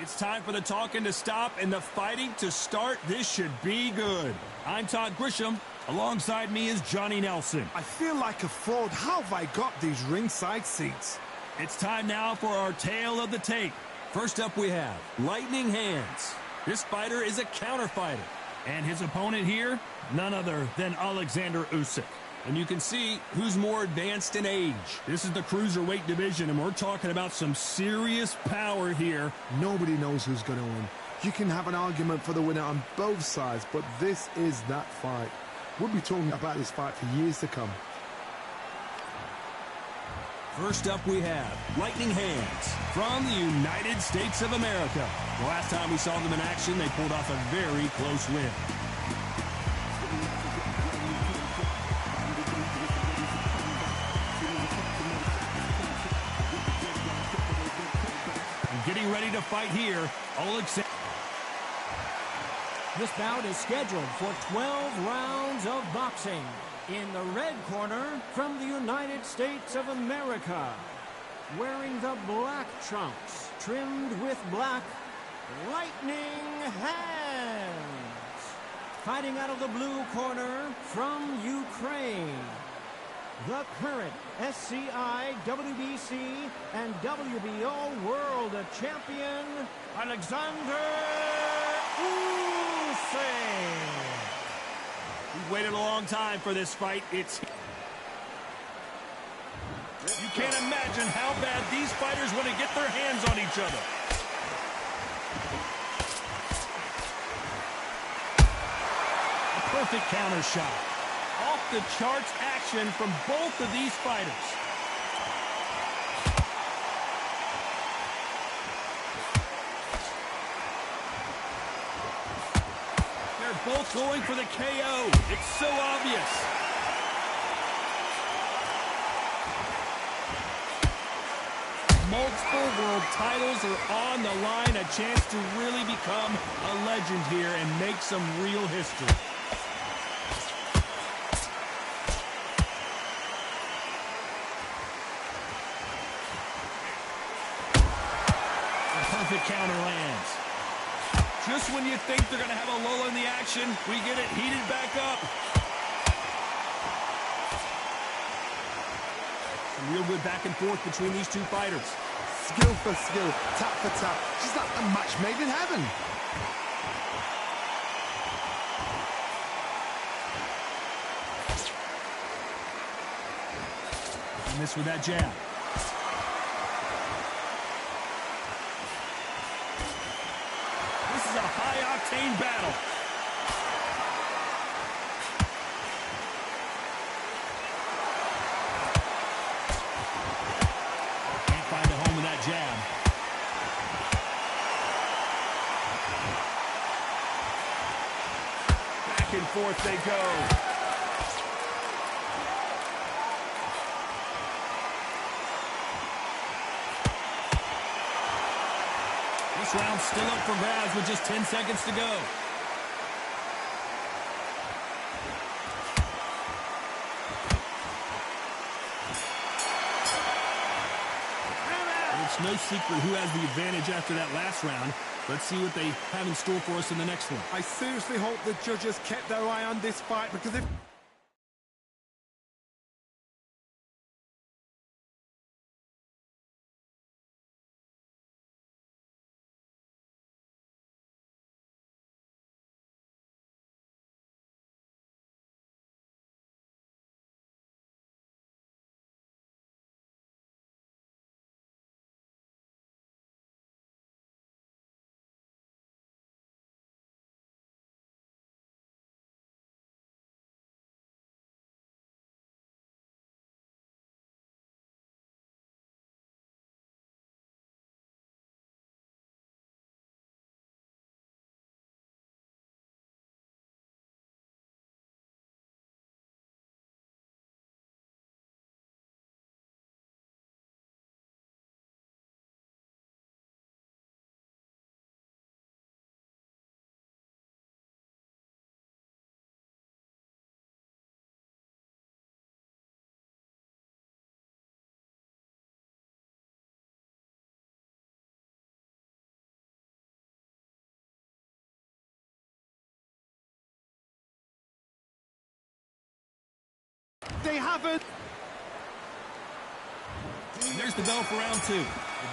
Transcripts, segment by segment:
It's time for the talking to stop and the fighting to start. This should be good. I'm Todd Grisham. Alongside me is Johnny Nelson. I feel like a fraud. How have I got these ringside seats? It's time now for our tale of the tape. First up we have Lightning Hands. This fighter is a counter fighter. And his opponent here, none other than Alexander Usyk. And you can see who's more advanced in age. This is the cruiserweight division, and we're talking about some serious power here. Nobody knows who's going to win. You can have an argument for the winner on both sides, but this is that fight. We'll be talking about this fight for years to come. First up we have Lightning Hands from the United States of America. The last time we saw them in action, they pulled off a very close win. Getting ready to fight here, Alexander. This bout is scheduled for 12 rounds of boxing. In the red corner, from the United States of America, wearing the black trunks, trimmed with black, Lightning Hands. Fighting out of the blue corner, from Ukraine, the current SCI, WBC, and WBO World Champion, Alexander Usyk. We've waited a long time for this fight. You can't imagine how bad these fighters want to get their hands on each other. A perfect counter shot. Off the charts action from both of these fighters. They're both going for the KO. It's so obvious. Multiple world titles are on the line. A chance to really become a legend here and make some real history. Perfect counter lands. Just when you think they're going to have a lull in the action, we get it heated back up. Some real good back and forth between these two fighters. Skill for skill, tap for tap. Just like a match made in heaven. And this with that jab. A high-octane battle. Can't find a home in that jab. Back and forth they go. This round's still up for grabs with just 10 seconds to go. It's no secret who has the advantage after that last round. Let's see what they have in store for us in the next one. I seriously hope the judges kept their eye on this fight, because if they haven't. There's the bell for round 2. They've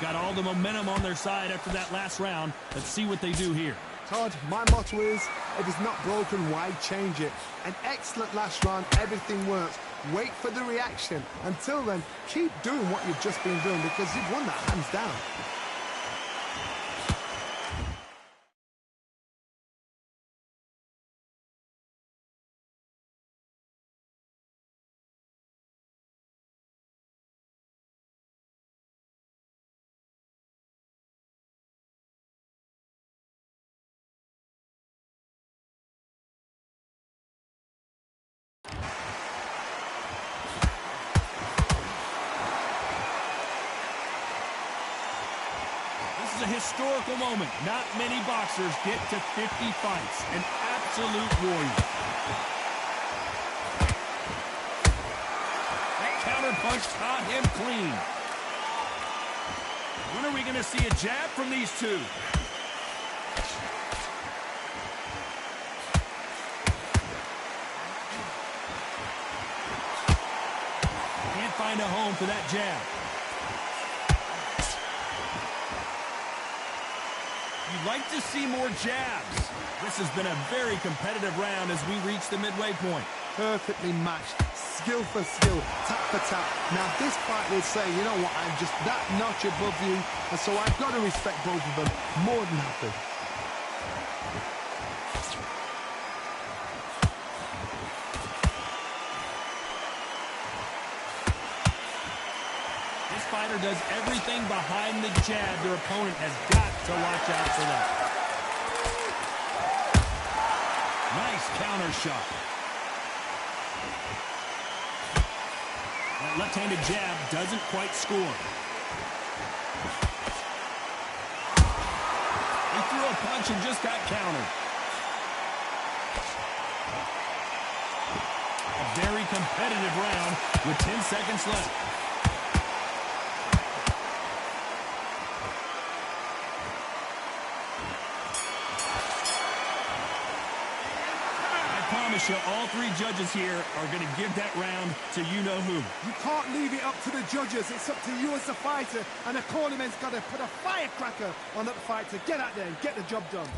got all the momentum on their side after that last round. Let's see what they do here. Todd, my motto is, if it's not broken, why change it? An excellent last round, everything works. Wait for the reaction. Until then, keep doing what you've just been doing because you've won that hands down. This is a historical moment. Not many boxers get to 50 fights. An absolute warrior. That counter punch caught him clean. When are we going to see a jab from these two? Can't find a home for that jab. You'd like to see more jabs. This has been a very competitive round as we reach the midway point. Perfectly matched, skill for skill, tap for tap. Now this fight will say, you know what, I'm just that notch above you, and so I've got to respect both of them more than happy. Fighter does everything behind the jab. Their opponent has got to watch out for that. Nice counter shot. That left-handed jab doesn't quite score. He threw a punch and just got countered. A very competitive round with 10 seconds left. All three judges here are going to give that round to you-know-who. You can't leave it up to the judges. It's up to you as the fighter, and the cornerman's got to put a firecracker on that fight to get out there and get the job done.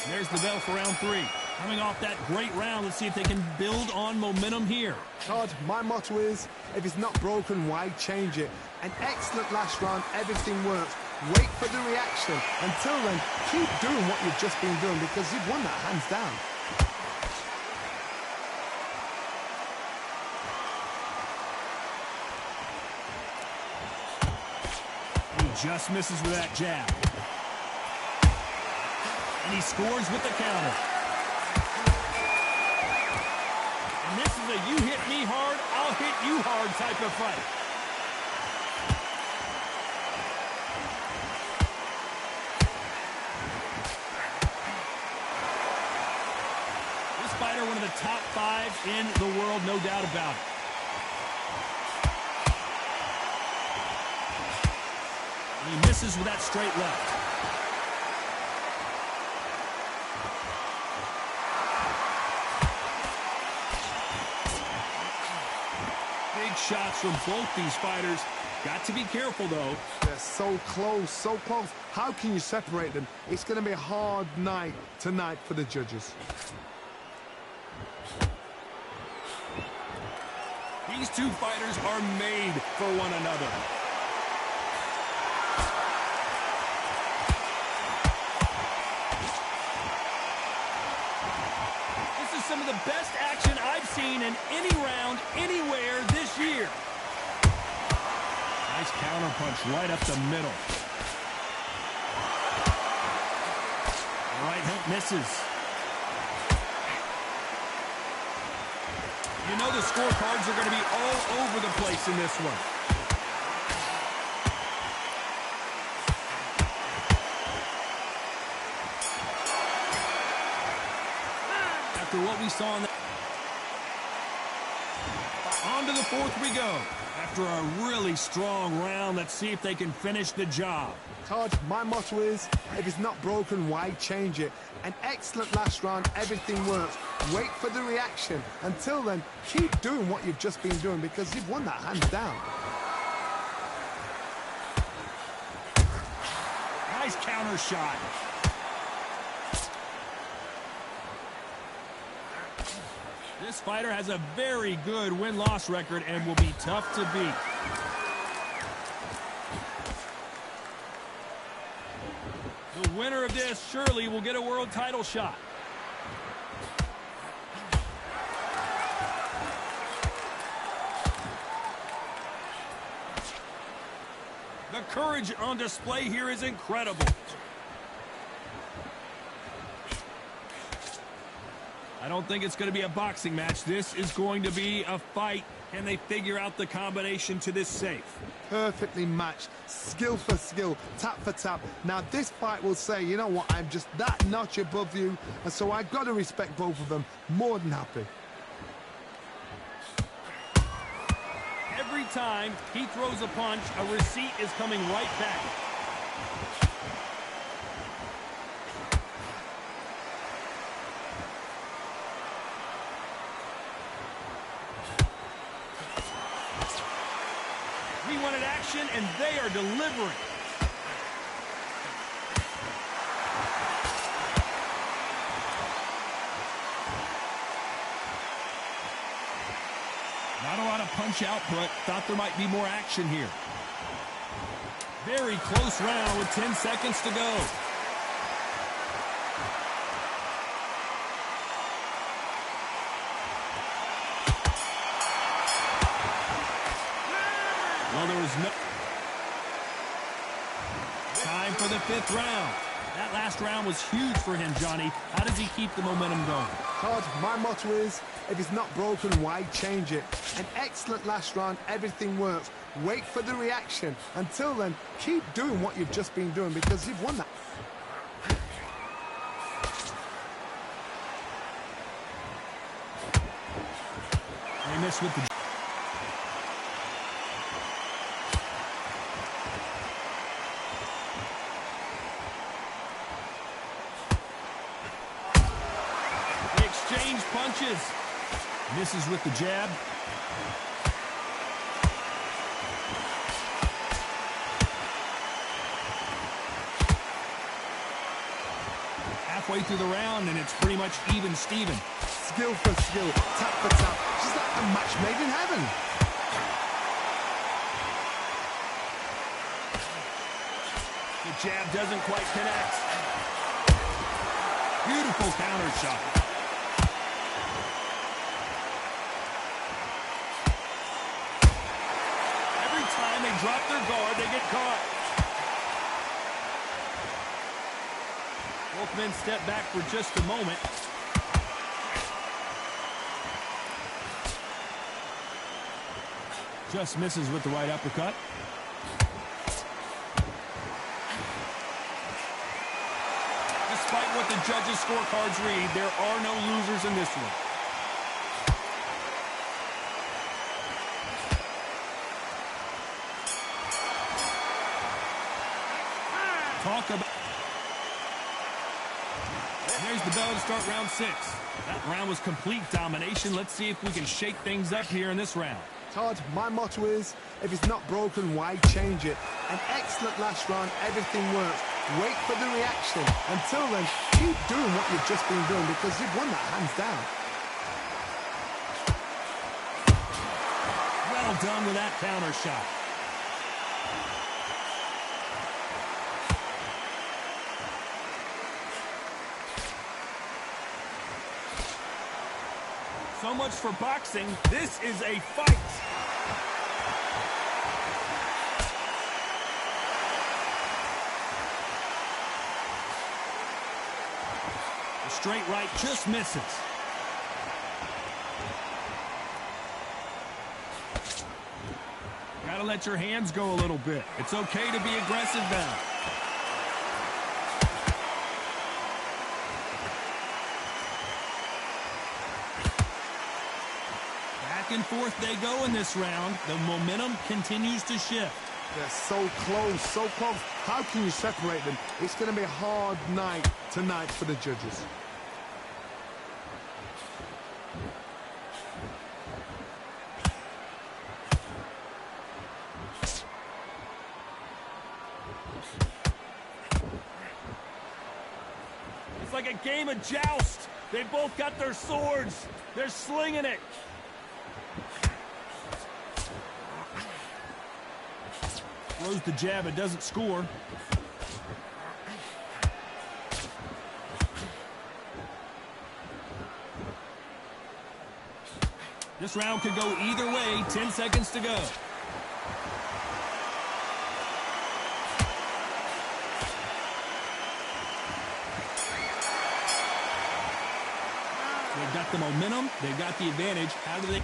There's the bell for round 3. Coming off that great round, let's see if they can build on momentum here. Todd, my motto is, if it's not broken, why change it? An excellent last round, everything works. Wait for the reaction. Until then, keep doing what you've just been doing because you've won that hands down. He just misses with that jab. And he scores with the counter. And this is a you hit me hard, I'll I'll hit you hard type of fight. This fighter, one of the top 5 in the world, no doubt about it. He misses with that straight left. Big shots from both these fighters. Got to be careful, though. They're so close, so close. How can you separate them? It's going to be a hard night tonight for the judges. These two fighters are made for one another. Some of the best action I've seen in any round, anywhere this year. Nice counter punch right up the middle. Right hook misses. You know the scorecards are going to be all over the place in this one. After what we saw in the... On to the 4th we go. After a really strong round, let's see if they can finish the job. Todd, my motto is, if it's not broken, why change it? An excellent last round, everything works. Wait for the reaction. Until then, keep doing what you've just been doing because you've won that hands down. Nice counter shot. This fighter has a very good win-loss record and will be tough to beat. The winner of this surely will get a world title shot. The courage on display here is incredible. I don't think it's going to be a boxing match. This is going to be a fight. Can they figure out the combination to this safe? Perfectly matched, skill for skill, tap for tap. Now this fight will say, you know what, I'm just that notch above you, and so I've got to respect both of them. More than happy. Every time he throws a punch, a receipt is coming right back. We wanted action, and they are delivering. Not a lot of punch output. Thought there might be more action here. Very close round with 10 seconds to go. Well, there was no time for the 5th round. That last round was huge for him, Johnny. How does he keep the momentum going? Todd, my motto is, if it's not broken, why change it? An excellent last round, everything works. Wait for the reaction. Until then, keep doing what you've just been doing because you've won that. They miss with the... Exchange punches. Misses with the jab. Halfway through the round, and it's pretty much even Steven. Skill for skill, tap for tap. Just like a match made in heaven. The jab doesn't quite connect. Beautiful counter shot. Every time they drop their guard, they get caught. Both men step back for just a moment. Just misses with the right uppercut. Despite what the judges' scorecards read, there are no losers in this one. Talk about... There's the bell to start round 6. That round was complete domination. Let's see if we can shake things up here in this round. Todd, my motto is, if it's not broken, why change it? An excellent last round, everything works. Wait for the reaction. Until then, keep doing what you've just been doing because you've won that hands down. Well done with that counter shot. So much for boxing. This is a fight. The straight right just misses. Gotta let your hands go a little bit. It's okay to be aggressive now. Back and forth they go in this round. The momentum continues to shift. They're so close, so close. How can you separate them? It's going to be a hard night tonight for the judges. It's like a game of joust. They both got their swords. They're slinging it. Throws the jab, it doesn't score. This round could go either way. 10 seconds to go. They've got the momentum. They've got the advantage. How do they...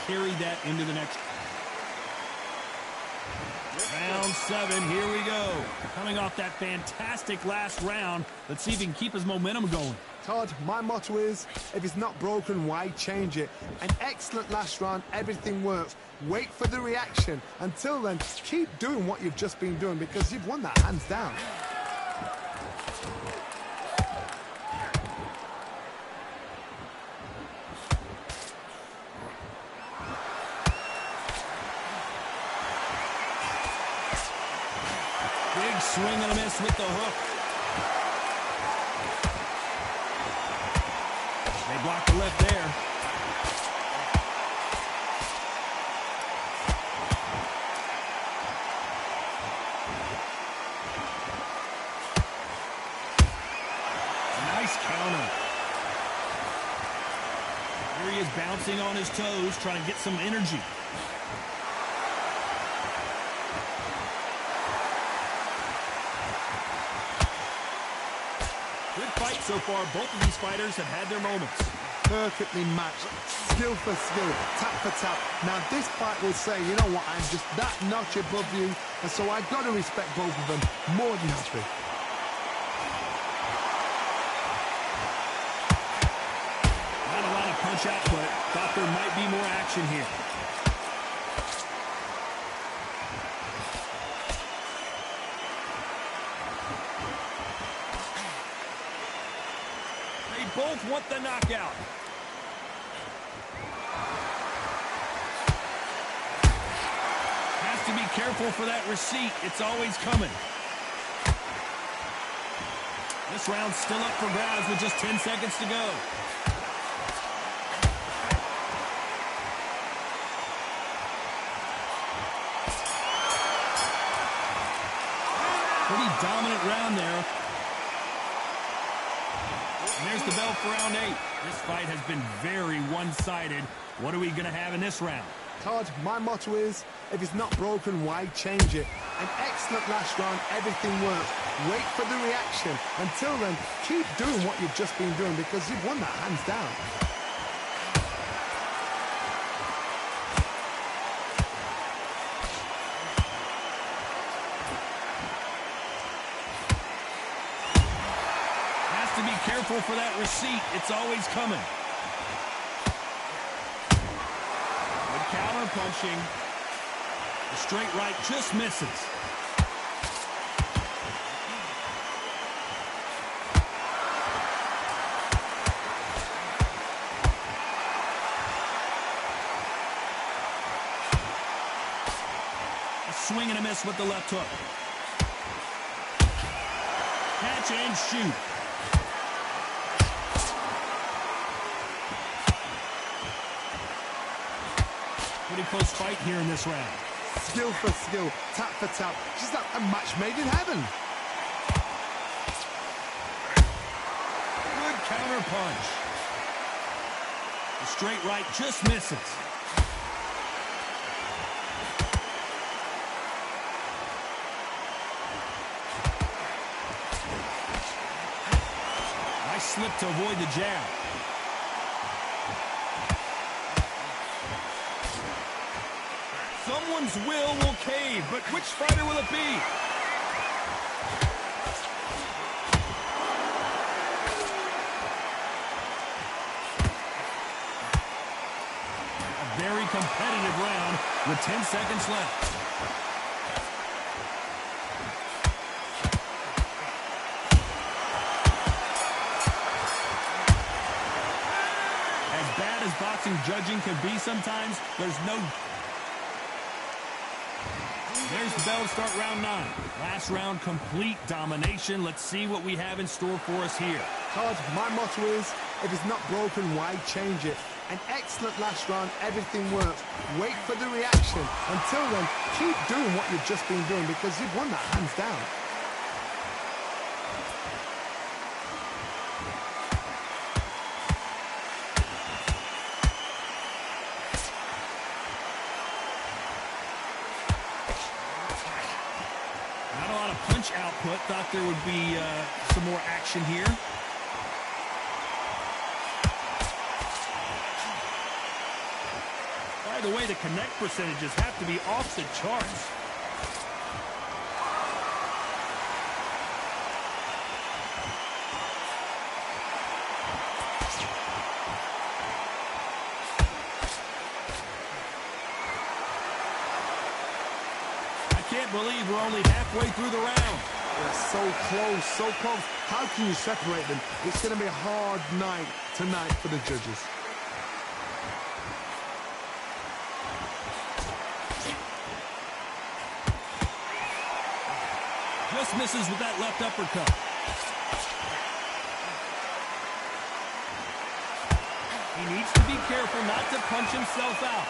carry that into the next. Round 7, here we go. Coming off that fantastic last round, let's see if he can keep his momentum going. Todd, my motto is, if it's not broken, why change it? An excellent last round, everything works. Wait for the reaction. Until then, keep doing what you've just been doing because you've won that hands down. Big swing and a miss with the hook. They block the left there. Nice counter. Here he is bouncing on his toes, trying to get some energy. Good fight so far. Both of these fighters have had their moments. Perfectly matched, skill for skill, tap for tap. Now this fight will say, you know what, I'm just that notch above you, and so I've got to respect both of them. More than happy. Not a lot of punch output. Thought there might be more action here. Both want the knockout. Has to be careful for that receipt. It's always coming. This round's still up for grabs with just 10 seconds to go. Pretty dominant round there. And there's the bell for round 8. This fight has been very one-sided. What are we going to have in this round? Todd, my motto is, if it's not broken, why change it? An excellent last round, everything works. Wait for the reaction. Until then, keep doing what you've just been doing because you've won that hands down. Has to be careful for that receipt. It's always coming. Counter punching. The straight right just misses. A swing and a miss with the left hook. Catch and shoot. Pretty close fight here in this round. Skill for skill, tap for tap. Just like a match made in heaven. Good counter punch. The straight right just misses. Nice slip to avoid the jab. Someone's will cave, but which fighter will it be? A very competitive round with 10 seconds left. As bad as boxing judging can be sometimes, there's no... There's the bell to start round 9. Last round, complete domination. Let's see what we have in store for us here. Todd, my motto is, if it's not broken, why change it? An excellent last round, everything works. Wait for the reaction. Until then, keep doing what you've just been doing because you've won that hands down. Output. Thought there would be some more action here. By the way, the connect percentages have to be off the charts. Can't believe we're only halfway through the round. They're so close, so close. How can you separate them? It's going to be a hard night tonight for the judges. Just misses with that left uppercut. He needs to be careful not to punch himself out.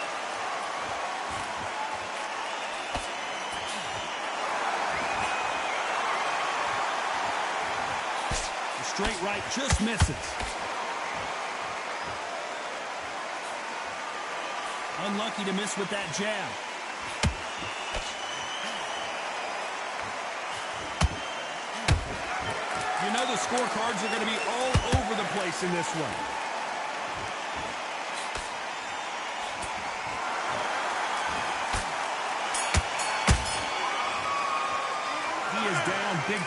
Straight right just misses. Unlucky to miss with that jab. You know the scorecards are going to be all over the place in this one. He is down big.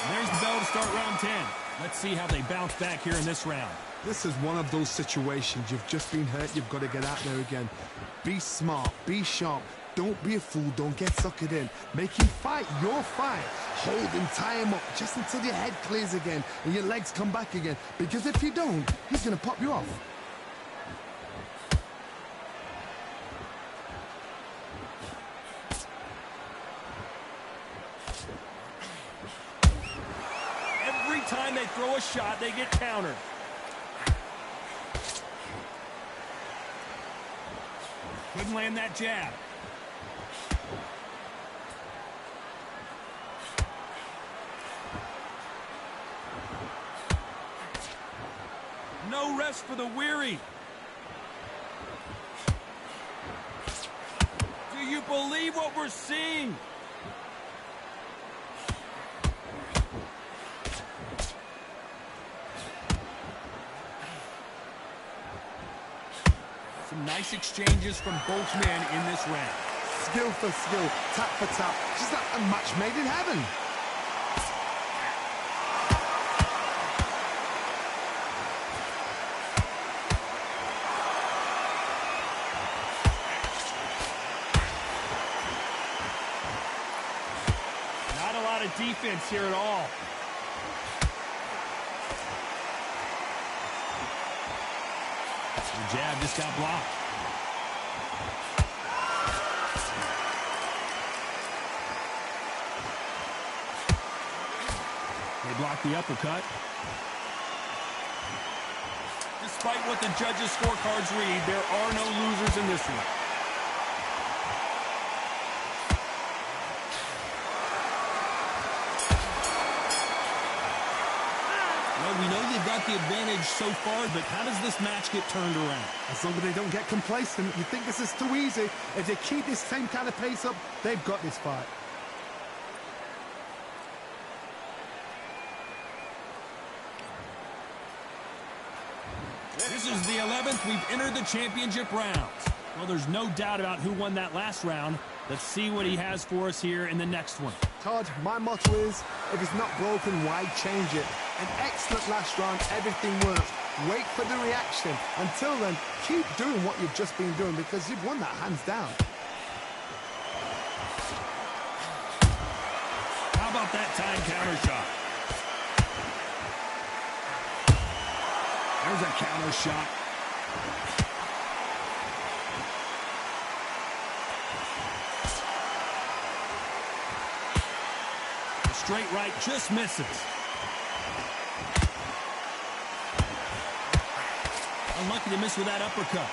There's the bell to start round 10. Let's see how they bounce back here in this round. This is one of those situations. You've just been hurt. You've got to get out there again. Be smart. Be sharp. Don't be a fool. Don't get suckered in. Make him fight your fight. Hold him, tie him up just until your head clears again and your legs come back again. Because if you don't, he's going to pop you off. Every time they throw a shot, they get countered. Couldn't land that jab. No rest for the weary. Do you believe what we're seeing? Some nice exchanges from both men in this round. Skill for skill, tap for tap, just like a match made in heaven. Not a lot of defense here at all. The jab just got blocked. They blocked the uppercut. Despite what the judges' scorecards read, there are no losers in this one. Well, we know they've got the advantage so far, but how does this match get turned around? As long as they don't get complacent, you think this is too easy. If they keep this same kind of pace up, they've got this fight. This is the 11th. We've entered the championship rounds. Well, there's no doubt about who won that last round. Let's see what he has for us here in the next one. Todd, my motto is, if it's not broken, why change it? An excellent last round, everything works. Wait for the reaction. Until then, keep doing what you've just been doing because you've won that hands down. How about that time counter shot? There's a counter shot. The straight right just misses. Unlucky to miss with that uppercut.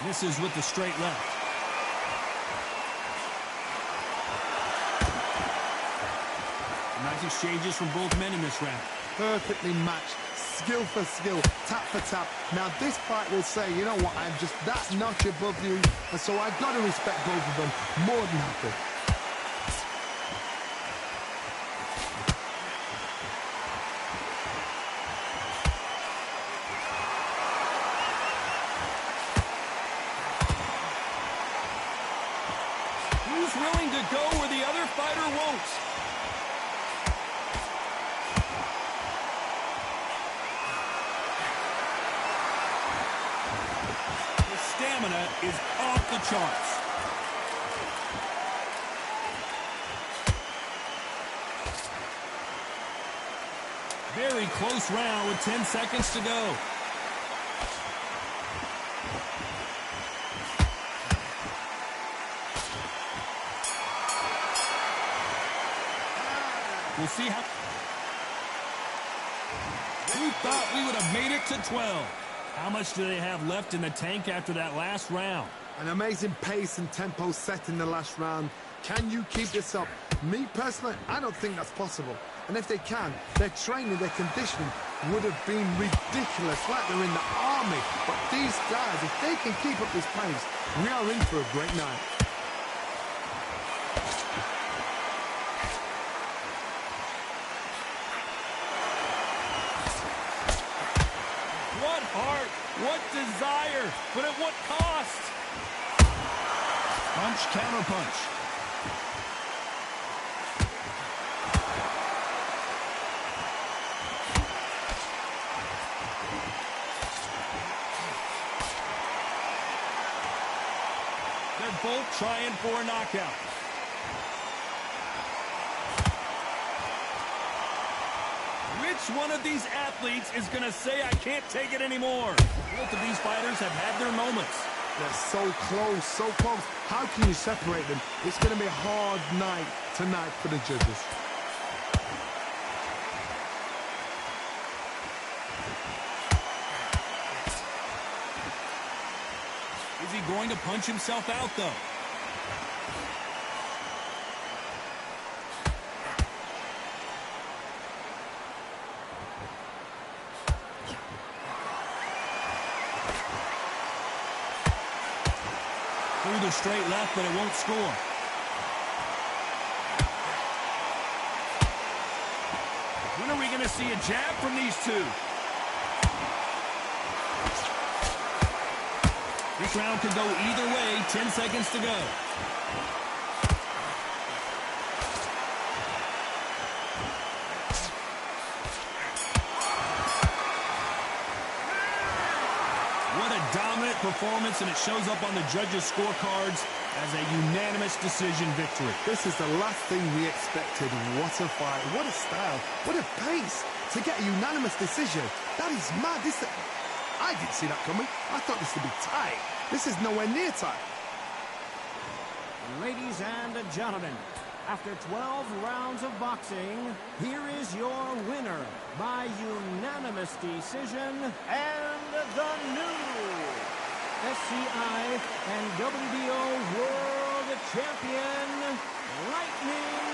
Misses with the straight left. Nice exchanges from both men in this round. Perfectly matched, skill for skill, tap for tap. Now this fight will say, you know what, I'm just that notch above you, and so I've got to respect both of them more than happy. Who's willing to go where the other fighter won't? Stamina is off the charts. Very close round with 10 seconds to go. We'll see how... Who thought we would have made it to 12? How much do they have left in the tank after that last round? An amazing pace and tempo set in the last round. Can you keep this up? Me, personally, I don't think that's possible. And if they can, their training, their conditioning would have been ridiculous, like they're in the army. But these guys, if they can keep up this pace, we are in for a great night. What heart, what desire, but at what cost? Punch, counter punch. both trying for a knockout. Which one of these athletes is going to say, I can't take it anymore? Both of these fighters have had their moments. They're so close, so close. How can you separate them? It's going to be a hard night tonight for the judges. Is he going to punch himself out, though? Through the straight left, but it won't score. When are we going to see a jab from these two? This round could go either way. 10 seconds to go. What a dominant performance, and it shows up on the judges' scorecards as a unanimous decision victory. This is the last thing we expected. What a fight, what a style, what a pace to get a unanimous decision. That is mad. I didn't see that coming. I thought this would be tight. This is nowhere near tight. Ladies and gentlemen, after 12 rounds of boxing, here is your winner by unanimous decision and the new SCI and WBO World Champion, Lightning